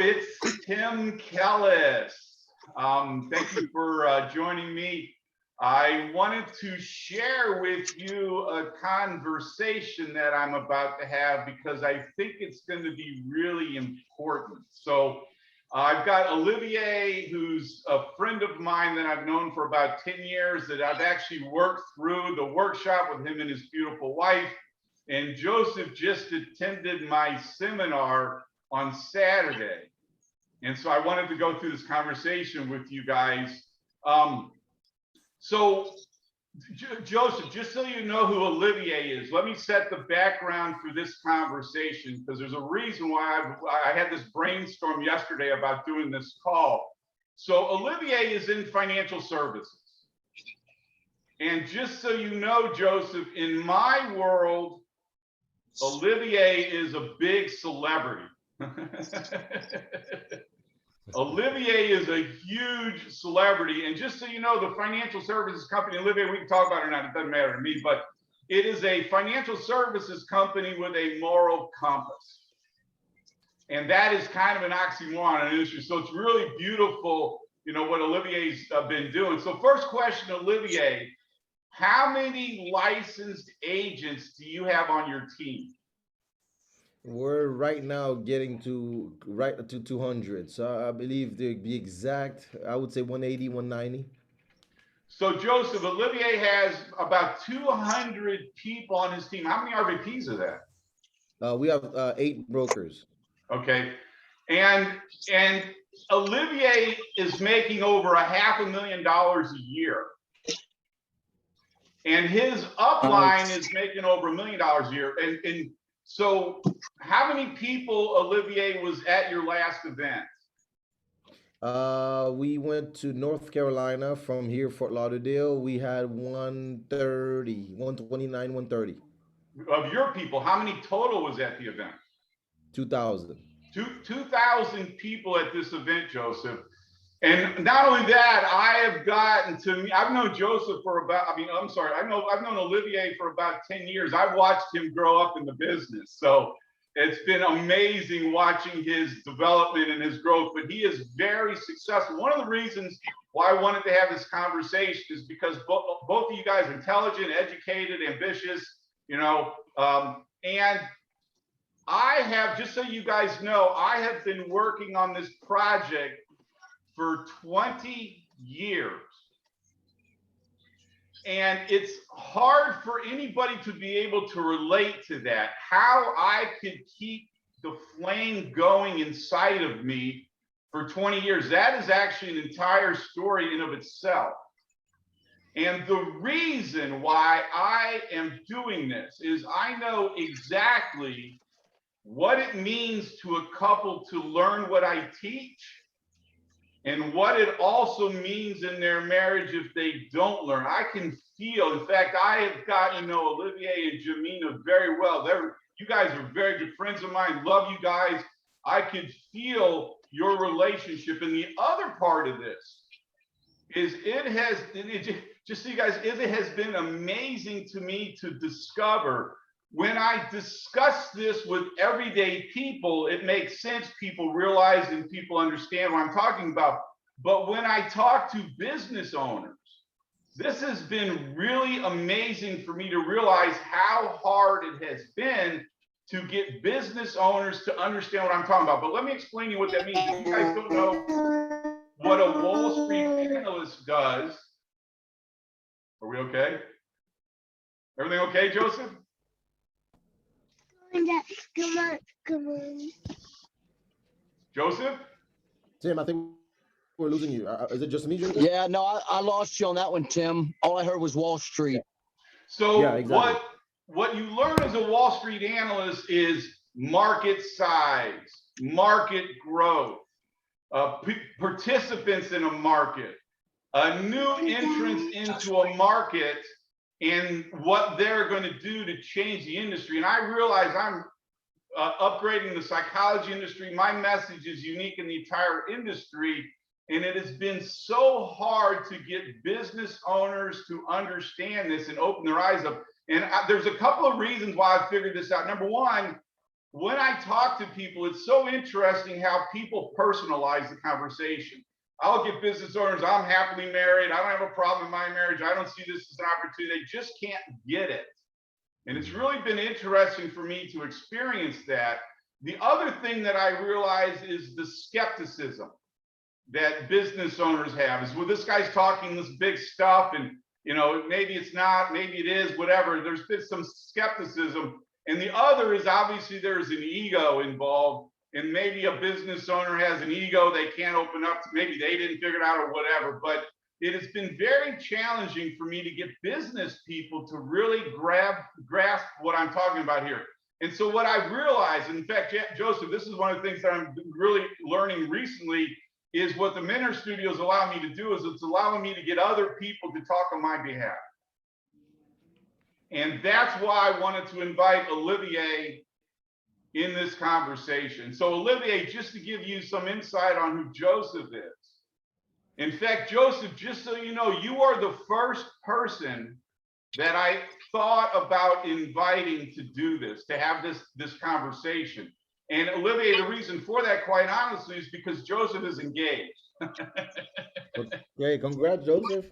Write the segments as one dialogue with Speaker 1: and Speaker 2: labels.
Speaker 1: it's Tim Kellis. Thank you for joining me. I wanted to share with you a conversation that I'm about to have because I think it's going to be really important. So I've got Olivier, who's a friend of mine that I've known for about 10 years, that I've actually worked through the workshop with him and his beautiful wife. And Joseph just attended my seminar on Saturday. And so I wanted to go through this conversation with you guys. So Joseph, just so you know who Olivier is, let me set the background for this conversation, because there's a reason why I had this brainstorm yesterday about doing this call. So Olivier is in financial services. And just so you know, Joseph, in my world, Olivier is a big celebrity. Olivier is a huge celebrity. And just so you know, the financial services company, Olivier, we can talk about it or not, it doesn't matter to me, but it is a financial services company with a moral compass. And that is kind of an oxymoron in the industry. So it's really beautiful, you know, what Olivier's been doing. So first question, Olivier, how many licensed agents do you have on your team?
Speaker 2: We're right now getting to right to 200. So I believe to be exact, I would say 180, 190.
Speaker 1: So Joseph, Olivier has about 200 people on his team. How many RVPs are that?
Speaker 2: We have 8 brokers.
Speaker 1: Okay. And Olivier is making over $500,000 a year. And his upline is making over $1 million a year. And so how many people, Olivier, was at your last event?
Speaker 2: We went to North Carolina from here, Fort Lauderdale. We had 130, 129, 130.
Speaker 1: Of your people, how many total was at the event?
Speaker 2: 2,000.
Speaker 1: 2,000 people at this event, Joseph. And not only that, I have gotten to me, I've known Joseph for about, I've known Olivier for about 10 years. I've watched him grow up in the business. So it's been amazing watching his development and his growth, but he is very successful. One of the reasons why I wanted to have this conversation is because both of you guys are intelligent, educated, ambitious, you know, and I have, just so you guys know, I have been working on this project for 20 years. And it's hard for anybody to be able to relate to that, how I could keep the flame going inside of me for 20 years. That is actually an entire story in of itself. And the reason why I am doing this is I know exactly what it means to a couple to learn what I teach, and what it also means in their marriage if they don't learn. I can feel, in fact, I have gotten to know Olivier and Jamina very well. You guys are very good friends of mine, love you guys. I could feel your relationship. And the other part of this is just so you guys, it has been amazing to me to discover when I discuss this with everyday people, it makes sense. People realize and people understand what I'm talking about. But when I talk to business owners, this has been really amazing for me to realize how hard it has been to get business owners to understand what I'm talking about. But let me explain to you what that means. If you guys don't know what a Wall Street analyst does, are we okay? Everything okay, Joseph?
Speaker 3: Come on.
Speaker 1: Joseph?
Speaker 2: Tim, I think we're losing you. Is it just me, Joseph?
Speaker 4: Yeah, no, I lost you on that one, Tim. All I heard was Wall Street.
Speaker 1: So
Speaker 2: Yeah, exactly.
Speaker 1: what you learn as a Wall Street analyst is market size, market growth, participants in a market, a new entrance into a market, and what they're going to do to change the industry. And I realize I'm upgrading the psychology industry. My message is unique in the entire industry. And it has been so hard to get business owners to understand this and open their eyes up. And there's a couple of reasons why I figured this out. Number one, when I talk to people, it's so interesting how people personalize the conversation. I'll get business owners, I'm happily married, I don't have a problem in my marriage, I don't see this as an opportunity, they just can't get it. And it's really been interesting for me to experience that. The other thing that I realize is the skepticism that business owners have is, well, this guy's talking this big stuff and, you know, maybe it's not, maybe it is, whatever. There's been some skepticism. And the other is obviously there's an ego involved, and maybe a business owner has an ego they can't open up to, maybe they didn't figure it out or whatever. But it has been very challenging for me to get business people to really grasp what I'm talking about here. And so what I've realized, in fact, Joseph, this is one of the things that I'm really learning recently, is what the Mentor Studios allow me to do is it's allowing me to get other people to talk on my behalf. And that's why I wanted to invite Olivier in this conversation. So Olivier, just to give you some insight on who Joseph is. In fact, Joseph, just so you know, you are the first person that I thought about inviting to do this, to have this conversation. And Olivier, the reason for that, quite honestly, is because Joseph is engaged.
Speaker 2: Okay, congrats, Joseph.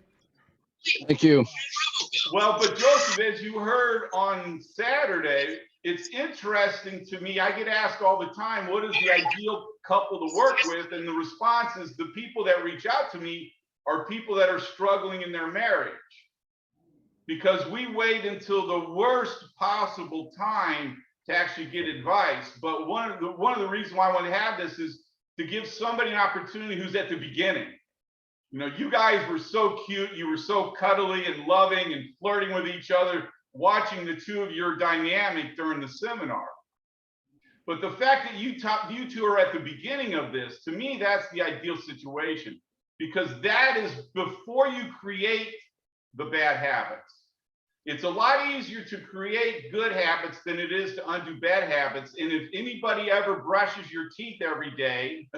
Speaker 4: Thank you.
Speaker 1: Well, but Joseph, as you heard on Saturday, it's interesting to me. I get asked all the time, what is the ideal couple to work with? And the response is the people that reach out to me are people that are struggling in their marriage, because we wait until the worst possible time to actually get advice. But one of the reasons why I want to have this is to give somebody an opportunity who's at the beginning. You know, you guys were so cute, you were so cuddly and loving and flirting with each other, watching the two of your dynamic during the seminar. But the fact that you two are at the beginning of this, to me, that's the ideal situation, because that is before you create the bad habits. It's a lot easier to create good habits than it is to undo bad habits. And if anybody ever brushes your teeth every day,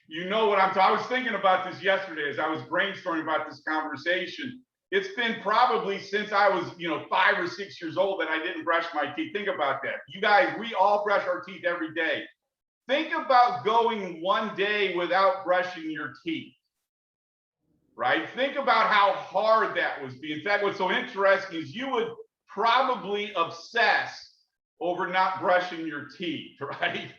Speaker 1: you know what I'm talking. I was thinking about this yesterday as I was brainstorming about this conversation. It's been probably since I was, 5 or 6 years old that I didn't brush my teeth. Think about that. You guys, we all brush our teeth every day. Think about going one day without brushing your teeth, right? Think about how hard that was. In fact, what's so interesting is you would probably obsess over not brushing your teeth, right?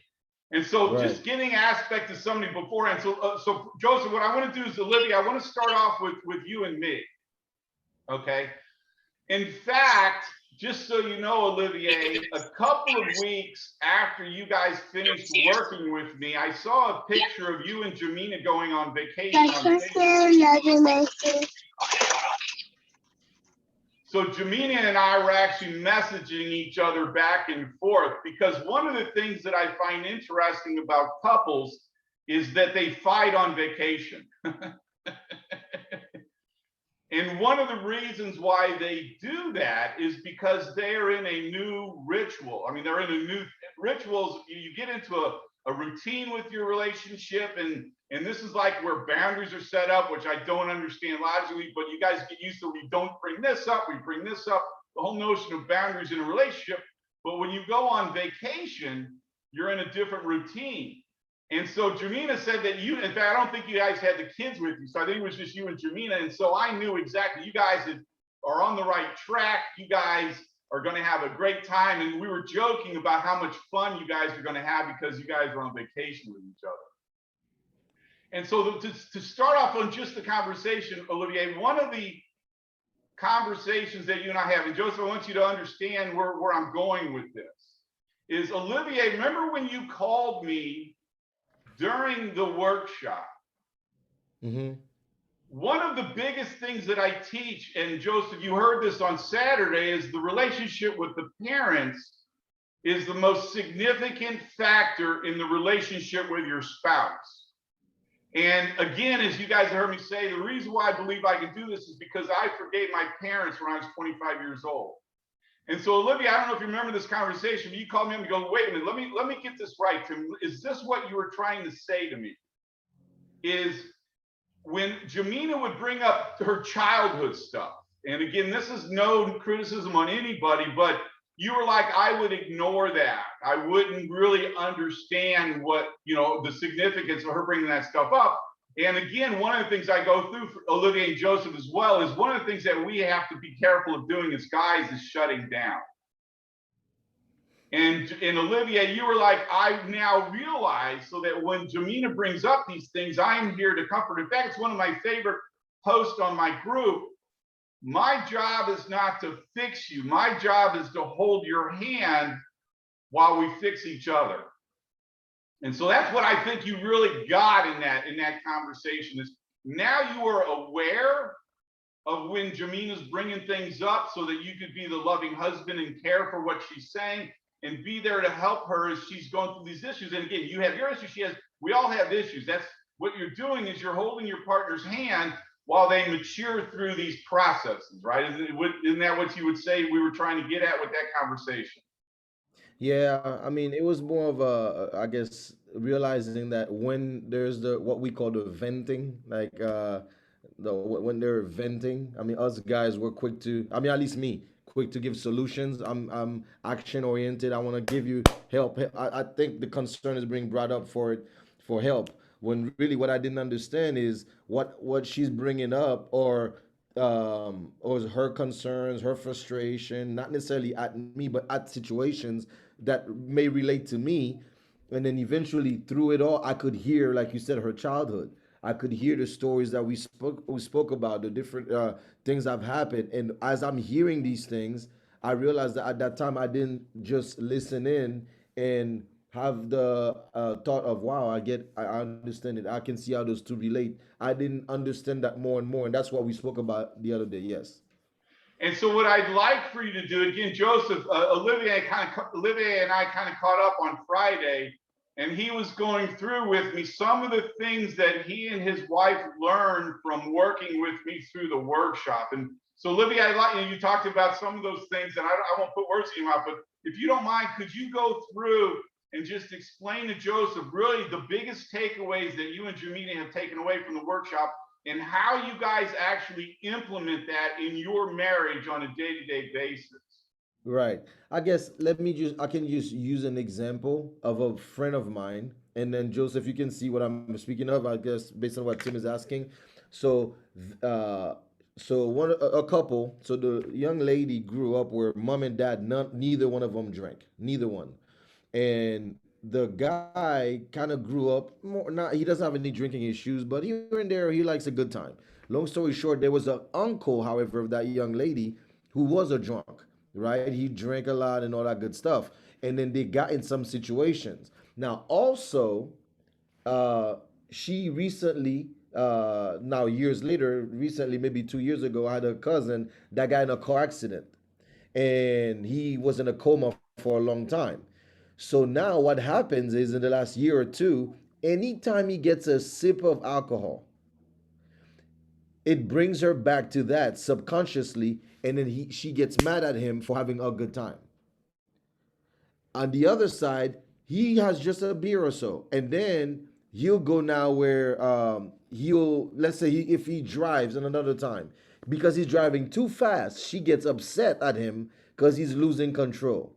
Speaker 1: And so just getting aspect of somebody beforehand. So Joseph, what I want to do is, Olivia, I want to start off with you and me. Okay. In fact, just so you know, Olivier, a couple of weeks after you guys finished working with me, I saw a picture of you and Jamina going on vacation. So Jamina and I were actually messaging each other back and forth, because one of the things that I find interesting about couples is that they fight on vacation. And one of the reasons why they do that is because they are in a new ritual. I mean, they're in a new rituals. You get into a routine with your relationship, and this is like where boundaries are set up, which I don't understand logically, but you guys get used to, we don't bring this up, we bring this up, the whole notion of boundaries in a relationship. But when you go on vacation, you're in a different routine. And so Jamina said that in fact, I don't think you guys had the kids with you. So I think it was just you and Jamina. And so I knew exactly you guys are on the right track. You guys are going to have a great time. And we were joking about how much fun you guys are going to have because you guys are on vacation with each other. And so to start off on just the conversation, Olivier, one of the conversations that you and I have, and Joseph, I want you to understand where I'm going with this, is Olivier, remember when you called me during the workshop?
Speaker 2: Mm-hmm.
Speaker 1: One of the biggest things that I teach, and Joseph, you heard this on Saturday, is the relationship with the parents is the most significant factor in the relationship with your spouse. And again, as you guys heard me say, the reason why I believe I can do this is because I forgave my parents when I was 25 years old. And so, Olivia, I don't know if you remember this conversation, but you called me up and go, wait a minute, let me get this right, Tim. Is this what you were trying to say to me? Is when Jamina would bring up her childhood stuff, and again, this is no criticism on anybody, but you were like, I would ignore that. I wouldn't really understand what, the significance of her bringing that stuff up. And again, one of the things I go through for Olivia and Joseph as well is one of the things that we have to be careful of doing as guys is shutting down. And Olivia, you were like, I now realize so that when Jamina brings up these things, I'm here to comfort. In fact, it's one of my favorite posts on my group. My job is not to fix you. My job is to hold your hand while we fix each other. And so that's what I think you really got in that conversation is now you are aware of when Jamina's bringing things up so that you could be the loving husband and care for what she's saying and be there to help her as she's going through these issues. And again, you have your issues, she has, we all have issues. That's what you're doing is you're holding your partner's hand while they mature through these processes, right? Isn't that what you would say we were trying to get at with that conversation?
Speaker 2: Yeah, I mean, it was more of I guess, realizing that when there's what we call the venting, like when they're venting. I mean, us guys, we're quick to. I mean, at least me, quick to give solutions. I'm action oriented. I want to give you help. I think the concern is being brought up for help. When really what I didn't understand is what she's bringing up, or her concerns, her frustration, not necessarily at me, but at situations that may relate to me. And then eventually through it all, I could hear, like you said, her childhood. I could hear the stories that we spoke about, the different things that have happened. And as I'm hearing these things, I realized that at that time I didn't just listen in and have the thought of, wow, I understand it. I can see how those two relate. I didn't understand that more and more, and that's what we spoke about the other day. Yes.
Speaker 1: And so what I'd like for you to do again, Joseph, Olivier and I kind of caught up on Friday, and he was going through with me some of the things that he and his wife learned from working with me through the workshop. And so Olivier, I like you talked about some of those things, and I won't put words in your mouth, but if you don't mind, could you go through and just explain to Joseph really the biggest takeaways that you and Jamina have taken away from the workshop and how you guys actually implement that in your marriage on a day-to-day basis?
Speaker 2: Right. I guess I can just use an example of a friend of mine, and then Joseph, you can see what I'm speaking of, I guess, based on what Tim is asking. So, uh, so a couple, so the young lady grew up where mom and dad, neither one of them drank, neither one. And the guy kind of grew up more, not, he doesn't have any drinking issues, but here and there he likes a good time. Long story short, there was an uncle, however, of that young lady who was a drunk, right? He drank a lot and all that good stuff. And then they got in some situations. Now, also, uh, she recently, now years later, recently, maybe 2 years ago, I had a cousin that got in a car accident, and he was in a coma for a long time. So now what happens is in the last year or two, anytime he gets a sip of alcohol, it brings her back to that subconsciously, and then she gets mad at him for having a good time. On the other side, he has just a beer or so, and then he'll go now where he'll, let's say, if he drives in another time, because he's driving too fast, she gets upset at him because he's losing control.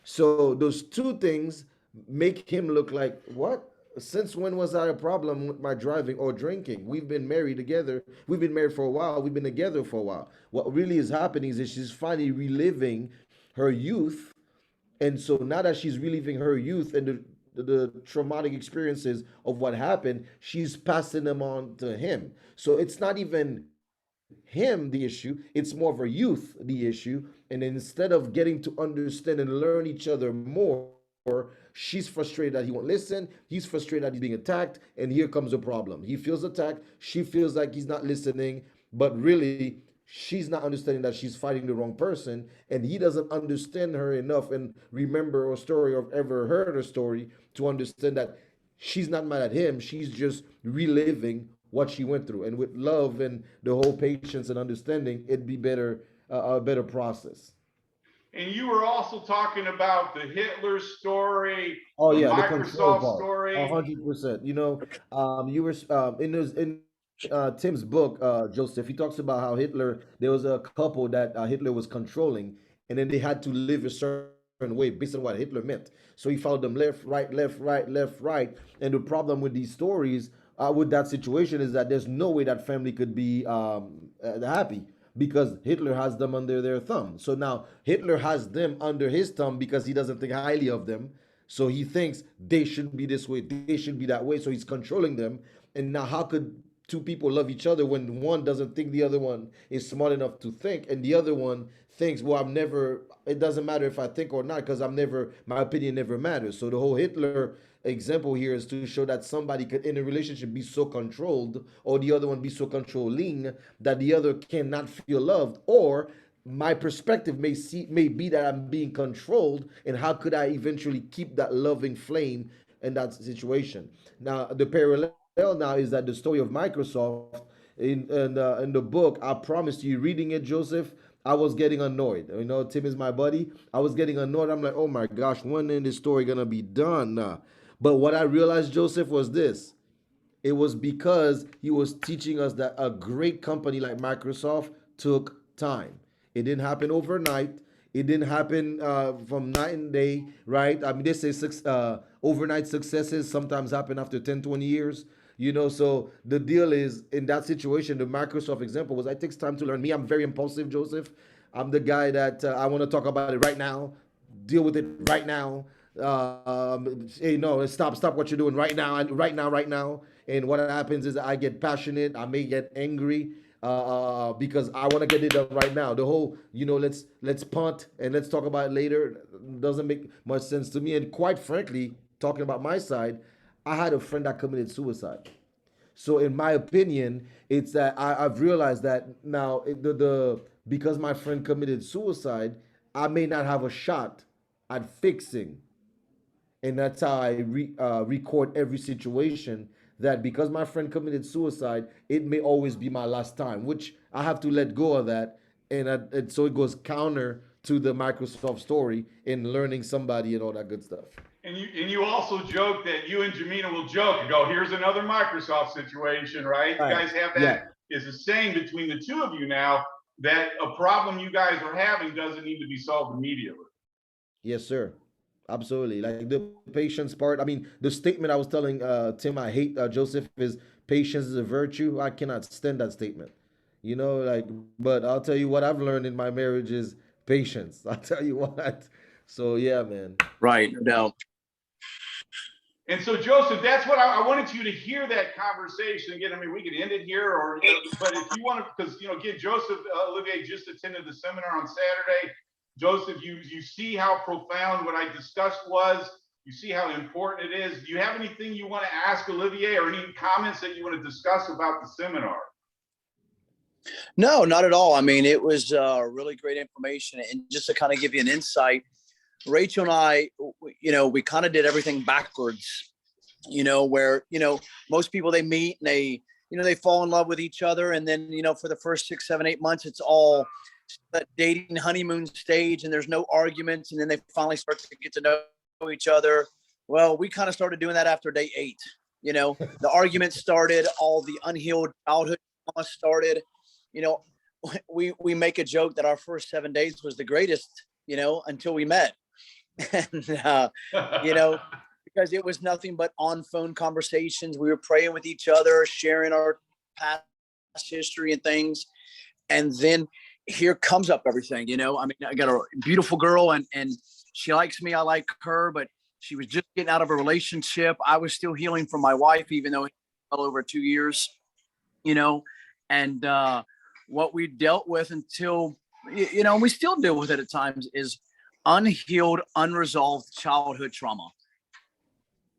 Speaker 2: So those two things make him look like, what? Since when was I a problem with my driving or drinking? We've been married together. We've been married for a while. We've been together for a while. What really is happening is that she's finally reliving her youth. And so now that she's reliving her youth and the traumatic experiences of what happened, she's passing them on to him. So it's not even him the issue, it's more of a youth the issue. And then instead of getting to understand and learn each other more, she's frustrated that he won't listen, he's frustrated that he's being attacked, and here comes a problem. He feels attacked, she feels like he's not listening, but really she's not understanding that she's fighting the wrong person, and he doesn't understand her enough and remember a story or ever heard a story to understand that she's not mad at him, she's just reliving what she went through. And with love and the whole patience and understanding, it'd be better, a better process.
Speaker 1: And you were also talking about the Hitler story,
Speaker 2: Oh
Speaker 1: the
Speaker 2: yeah, the control
Speaker 1: Microsoft
Speaker 2: part, a
Speaker 1: story.
Speaker 2: 100%. You were in Tim's book, Joseph. He talks about how Hitler. There was a couple that Hitler was controlling, and then they had to live a certain way based on what Hitler meant. So he followed them left, right, left, right, left, right. And the problem with these stories, with that situation, is that there's no way that family could be happy because Hitler has them under their thumb. So now Hitler has them under his thumb because he doesn't think highly of them. So he thinks they should be this way, they should be that way. So he's controlling them. And now, how could two people love each other when one doesn't think the other one is smart enough to think, and the other one thinks, well, I'm never, it doesn't matter if I think or not because I'm never, my opinion never matters. So the whole Hitler example here is to show that somebody could in a relationship be so controlled, or the other one be so controlling, that the other cannot feel loved, or my perspective may be that I'm being controlled, and how could I eventually keep that loving flame in that situation? Now the parallel now is that the story of Microsoft in the book, I promise you, reading it, Joseph, I was getting annoyed. You know, Tim is my buddy. I was getting annoyed. I'm like, oh my gosh, when is this story gonna be done? But what I realized, Joseph, was this. It was because he was teaching us that a great company like Microsoft took time. It didn't happen overnight. It didn't happen from night and day, right? I mean, they say overnight successes sometimes happen after 10, 20 years. You know, so the deal is, in that situation, the Microsoft example was, it takes time to learn. Me, I'm very impulsive, Joseph. I'm the guy that I want to talk about it right now, deal with it right now. Hey, no, stop what you're doing right now, right now. And what happens is I get passionate. I may get angry because I want to get it done right now. The whole, you know, let's punt and let's talk about it later doesn't make much sense to me. And quite frankly, talking about my side, I had a friend that committed suicide. So in my opinion, it's that I've realized that now the because my friend committed suicide, I may not have a shot at fixing, and that's how I record every situation. That because my friend committed suicide, it may always be my last time, which I have to let go of that, and so it goes counter to the Microsoft story in learning somebody and all that good stuff.
Speaker 1: And you also joke that you and Jamina will joke and go, here's another Microsoft situation, right? You guys have that as a saying between the two of you now, that a problem you guys are having doesn't need to be solved immediately.
Speaker 2: Yes, sir. Absolutely. Like the patience part. I mean, the statement I was telling Tim, I hate Joseph, is patience is a virtue. I cannot stand that statement. You know, like, but I'll tell you what I've learned in my marriage is patience. I'll tell you what. So yeah, man.
Speaker 4: Right. No doubt.
Speaker 1: And so, Joseph, that's what I wanted you to hear, that conversation. Again, I mean, we could end it here, or but if you want to, because, you know, again, Joseph Olivier just attended the seminar on Saturday. Joseph, you see how profound what I discussed was. You see how important it is. Do you have anything you want to ask Olivier, or any comments that you want to discuss about the seminar?
Speaker 4: No, not at all. I mean, it was really great information. And just to kind of give you an insight, Rachel and I, you know, we kind of did everything backwards, you know, where, you know, most people, they meet and they, you know, they fall in love with each other. And then, you know, for the first 6, 7, 8 months, it's all that dating honeymoon stage, and there's no arguments. And then they finally start to get to know each other. Well, we kind of started doing that after day 8. You know, the arguments started, all the unhealed childhood trauma started. You know, we make a joke that our first 7 days was the greatest, you know, until we met. And, you know, because it was nothing but on phone conversations. We were praying with each other, sharing our past history and things. And then here comes up everything, you know. I mean, I got a beautiful girl, and she likes me. I like her, but she was just getting out of a relationship. I was still healing from my wife, even though it was well over 2 years, you know. And what we dealt with until, you know, we still deal with it at times, is unhealed, unresolved childhood trauma,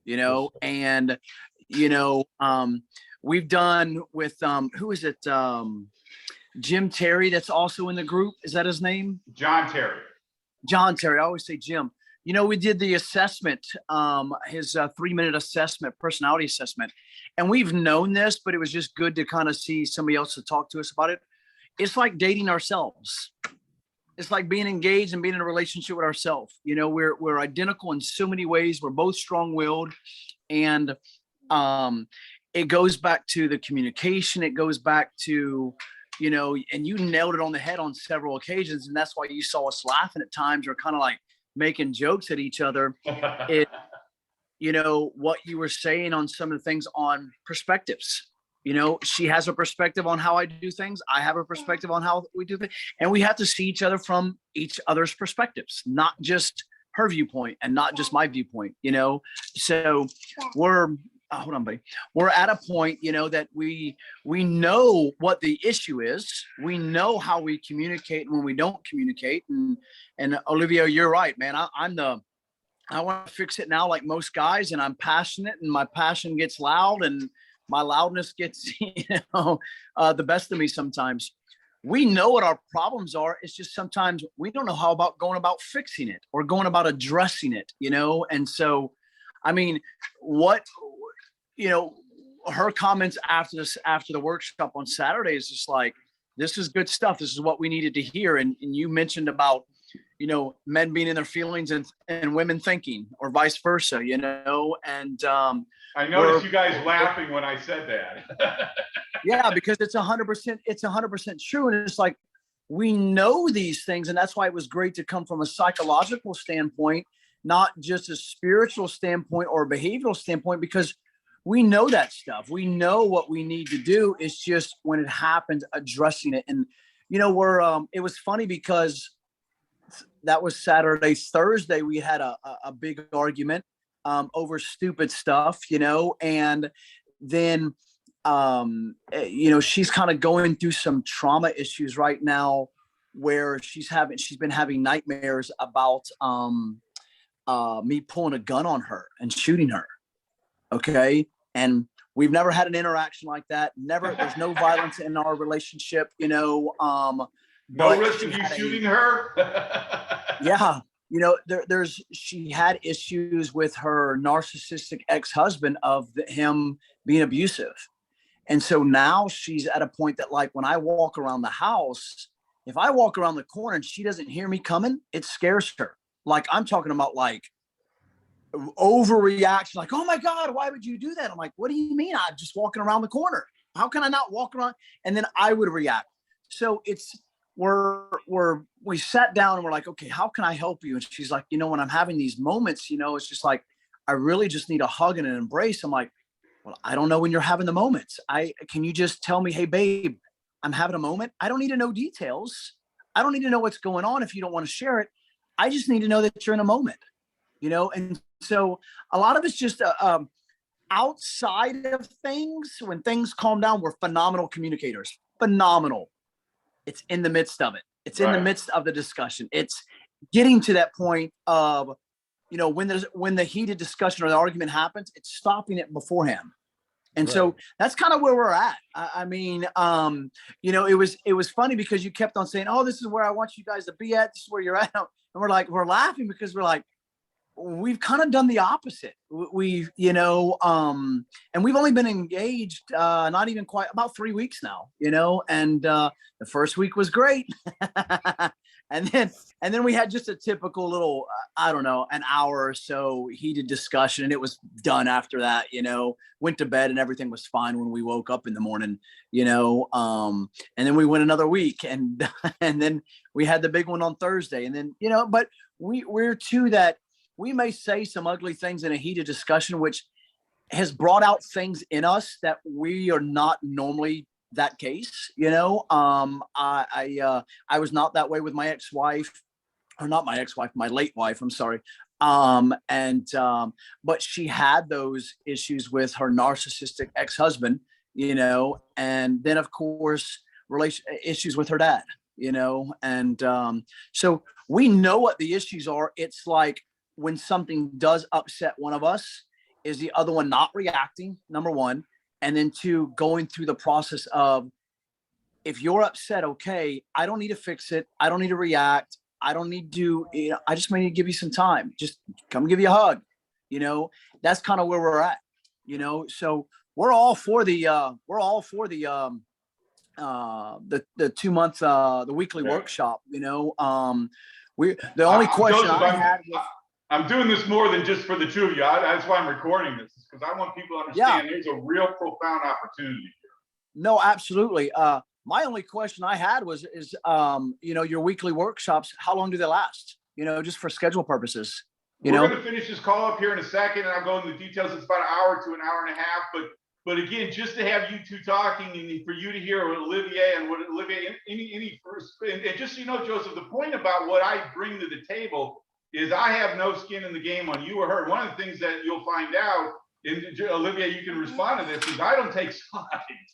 Speaker 4: you know. And, you know, we've done with, who is it? Jim Terry, that's also in the group. Is that his name?
Speaker 1: John Terry.
Speaker 4: John Terry. I always say Jim. You know, we did the assessment, his 3-minute assessment, personality assessment. And we've known this, but it was just good to kind of see somebody else to talk to us about it. It's like dating ourselves. It's like being engaged and being in a relationship with ourselves. You know, we're identical in so many ways. We're both strong-willed, and it goes back to the communication. It goes back to, you know, and you nailed it on the head on several occasions. And that's why you saw us laughing at times or kind of like making jokes at each other. It, you know, what you were saying on some of the things on perspectives. You know, she has a perspective on how I do things. I have a perspective on how we do things. And we have to see each other from each other's perspectives, not just her viewpoint and not just my viewpoint, you know? So we're, hold on, buddy. We're at a point, you know, that we know what the issue is. We know how we communicate when we don't communicate. And Olivia, you're right, man. I want to fix it now like most guys, and I'm passionate, and my passion gets loud, and my loudness gets, you know, the best of me sometimes. We know what our problems are. It's just sometimes we don't know how about going about fixing it or going about addressing it, you know? And so, I mean, what, you know, her comments after the workshop on Saturday is just like, this is good stuff. This is what we needed to hear. And you mentioned about, you know, men being in their feelings and women thinking, or vice versa, you know? And
Speaker 1: I noticed you guys laughing when I said that.
Speaker 4: yeah, because it's 100% true. And it's like, we know these things. And that's why it was great to come from a psychological standpoint, not just a spiritual standpoint or a behavioral standpoint, because we know that stuff. We know what we need to do. It's just when it happens, addressing it. And, you know, it was funny because that was Saturday. Thursday, we had a big argument over stupid stuff, you know, and then, you know, she's kind of going through some trauma issues right now where she's been having nightmares about me pulling a gun on her and shooting her. Okay. And we've never had an interaction like that. Never, there's no violence in our relationship, you know.
Speaker 1: No risk of you shooting her?
Speaker 4: Yeah. You know, she had issues with her narcissistic ex-husband of him being abusive. And so now she's at a point that, like, when I walk around the house, if I walk around the corner and she doesn't hear me coming, it scares her. Like, I'm talking about like overreaction, like, oh my God, why would you do that? I'm like, what do you mean? I'm just walking around the corner. How can I not walk around? And then I would react. So we sat down and we're like, okay, how can I help you? And she's like, you know, when I'm having these moments, you know, it's just like, I really just need a hug and an embrace. I'm like, well, I don't know when you're having the moments. Can you just tell me, hey babe, I'm having a moment. I don't need to know details. I don't need to know what's going on if you don't want to share it. I just need to know that you're in a moment, you know? And so a lot of it's just outside of things. When things calm down, we're phenomenal communicators, phenomenal. It's in the midst of it. It's in the midst of the discussion. It's getting to that point of, you know, when the heated discussion or the argument happens, it's stopping it beforehand. And so that's kind of where we're at. I mean, you know, it was funny because you kept on saying, oh, this is where I want you guys to be at. This is where you're at. And we're laughing because we're like, we've kind of done the opposite. We've, you know, and we've only been engaged, not even quite about 3 weeks now, you know, and the first week was great. And then we had just a typical little, I don't know, an hour or so heated discussion, and it was done after that, you know, went to bed and everything was fine when we woke up in the morning, you know, and then we went another week and then we had the big one on Thursday. And then, you know, but we're two that we may say some ugly things in a heated discussion, which has brought out things in us that we are not normally that case, you know. I was not that way with my ex-wife, or not my ex-wife, my late wife, I'm sorry. But she had those issues with her narcissistic ex-husband, you know, and then of course, issues with her dad, you know. And so we know what the issues are. It's like when something does upset one of us, is the other one not reacting, number one. And then two, going through the process of, if you're upset, okay, I don't need to fix it. I don't need to react. I don't need to, you know, I just may need to give you some time. Just come give you a hug. You know, that's kind of where we're at, you know? So we're all for the 2 months, the weekly workshop, you know? The only question
Speaker 1: Joseph,
Speaker 4: I had was,
Speaker 1: I'm doing this more than just for the two of you. That's why I'm recording this, because I want people to understand there's a real profound opportunity here.
Speaker 4: No, absolutely. My only question I had is your weekly workshops, how long do they last? Just for schedule purposes.
Speaker 1: We're going to finish this call up here in a second, and I'll go into the details. It's about an hour to an hour and a half. But again, just to have you two talking and for you to hear what Olivier and what Olivier, any first, and just so you know, Joseph, the point about what I bring to the table is I have no skin in the game on you or her. One of the things that you'll find out, and Olivier, you can respond to this, is I don't take sides.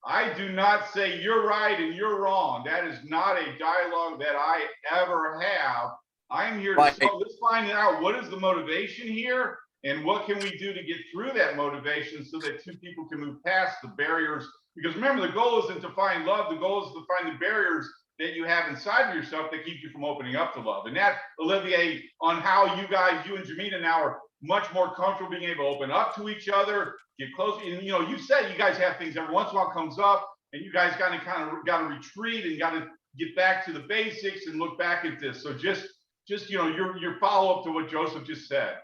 Speaker 1: I do not say you're right and you're wrong. That is not a dialogue that I ever have. I'm here to let's find out what is the motivation here and what can we do to get through that motivation so that two people can move past the barriers. Because remember, the goal isn't to find love. The goal is to find the barriers that you have inside of yourself that keep you from opening up to love. And that, Olivier, on how you guys, you and Jamina now are much more comfortable being able to open up to each other, get close. And you said you guys have things every once in a while comes up and you guys got to retreat and got to get back to the basics and look back at this. So just your follow-up to what Joseph just said.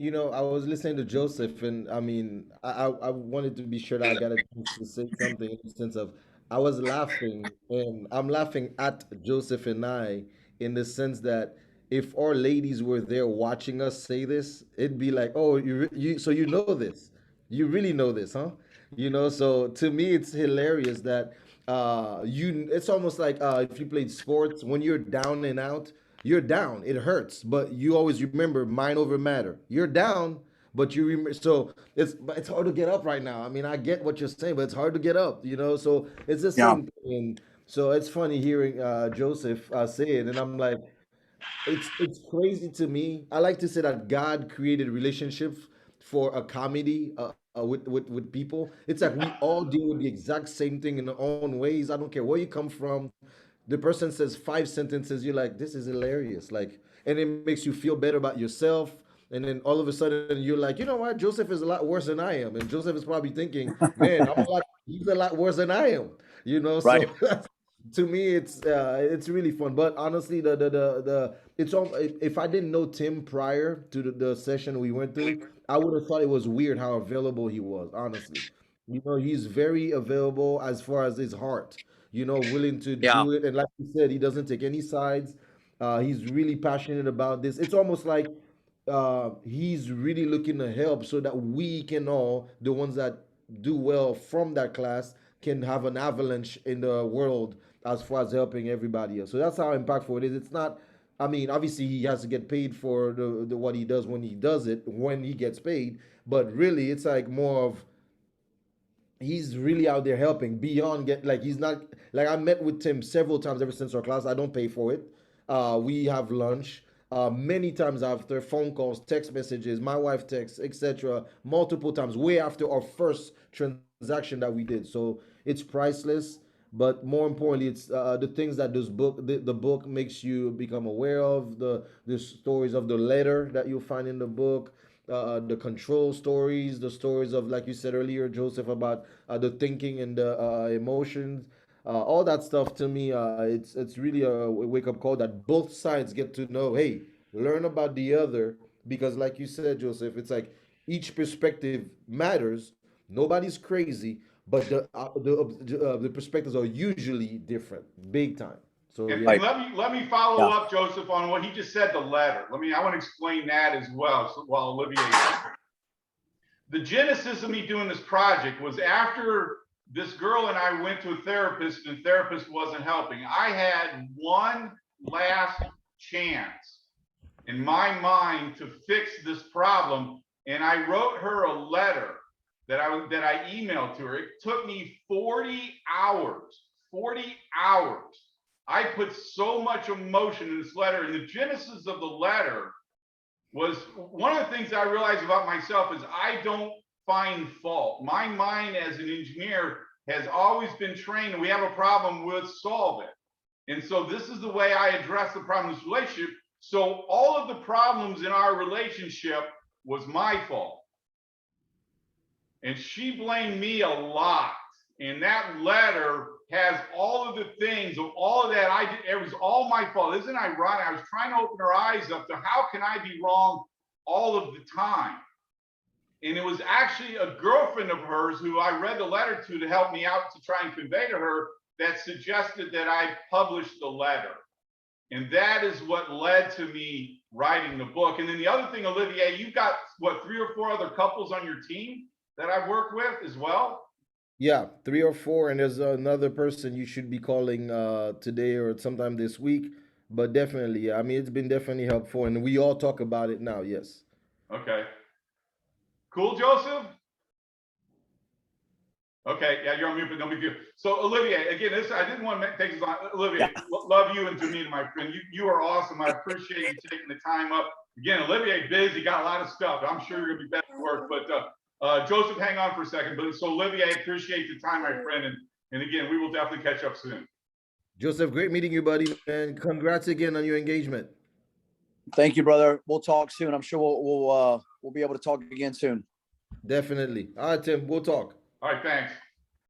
Speaker 2: I was listening to Joseph, and I mean, I wanted to be sure that I got a chance to say something in the sense of I was laughing, and I'm laughing at Joseph and I in the sense that if our ladies were there watching us say this, it'd be like, oh, so you know this, you really know this, huh? So to me, it's hilarious that it's almost like if you played sports, when you're down and out, you're down. It hurts, but you always remember mind over matter. You're down, but you remember. So it's hard to get up right now. I mean, I get what you're saying, but it's hard to get up. So it's the same thing. And so it's funny hearing Joseph say it, and I'm like, it's crazy to me. I like to say that God created relationships for a comedy. With people, it's like we all deal with the exact same thing in our own ways. I don't care where you come from. The person says 5 sentences, you're like, this is hilarious. Like, and it makes you feel better about yourself. And then all of a sudden you're like, you know what? Joseph is a lot worse than I am. And Joseph is probably thinking, man, he's a lot worse than I am.
Speaker 4: Right.
Speaker 2: So to me, it's really fun. But honestly, it's all, if I didn't know Tim prior to the session we went through, I would have thought it was weird how available he was, honestly. He's very available as far as his heart, willing to
Speaker 4: Yeah.
Speaker 2: do it. And like you said, he doesn't take any sides. He's really passionate about this. It's almost like he's really looking to help so that we can all, the ones that do well from that class, can have an avalanche in the world as far as helping everybody else. So that's how impactful it is. It's not, I mean, obviously he has to get paid for the what he does when he does it, when he gets paid. But really, it's like more of he's really out there helping beyond he's not like I met with Tim several times ever since our class. I don't pay for it. We have lunch many times after, phone calls, text messages, my wife texts, etc. multiple times, way after our first transaction that we did. So it's priceless. But more importantly, it's the things that the book makes you become aware of, the stories of the letter that you'll find in the book, the control stories, the stories of, like you said earlier, Joseph, about the thinking and the emotions, all that stuff. To me, it's really a wake up call that both sides get to know. Hey, learn about the other, because, like you said, Joseph, it's like each perspective matters. Nobody's crazy, but the perspectives are usually different, big time. So
Speaker 1: And
Speaker 2: yeah.
Speaker 1: let me follow up, Joseph, on what he just said, the letter. I want to explain that as well. So while Olivier, the genesis of me doing this project was after this girl and I went to a therapist, and the therapist wasn't helping. I had one last chance in my mind to fix this problem, and I wrote her a letter that I emailed to her. It took me 40 hours. 40 hours. I put so much emotion in this letter, and the genesis of the letter was one of the things I realized about myself is I don't find fault. My mind as an engineer has always been trained, and we have a problem, we'll solve it. And so this is the way I address the problem in this relationship. So all of the problems in our relationship was my fault. And she blamed me a lot. And that letter has all of the things of all of that I did. It was all my fault. Isn't it ironic? I was trying to open her eyes up to how can I be wrong all of the time? And it was actually a girlfriend of hers who I read the letter to help me out to try and convey to her that suggested that I publish the letter. And that is what led to me writing the book. And then the other thing, Olivier, you've got what, 3 or 4 other couples on your team that I've worked with as well?
Speaker 2: Yeah, 3 or 4, and there's another person you should be calling today or sometime this week. But definitely, yeah, I mean, it's been definitely helpful, and we all talk about it now. Yes.
Speaker 1: Okay. Cool, Joseph? Okay, yeah, you're on mute, but no big deal. So Olivier, again, this I didn't want to take this on. Olivier, love you and Jamina, my friend. You are awesome. I appreciate you taking the time up. Again, Olivier busy, got a lot of stuff. I'm sure you're gonna be back to work, but Joseph, hang on for a second. But so Olivier, I appreciate the time, my friend, and again, we will definitely catch up soon.
Speaker 2: Joseph, great meeting you, buddy, and congrats again on your engagement.
Speaker 4: Thank you, brother. We'll talk soon. I'm sure we'll be able to talk again soon.
Speaker 2: Definitely. All right, Tim, we'll talk.
Speaker 1: All right, thanks.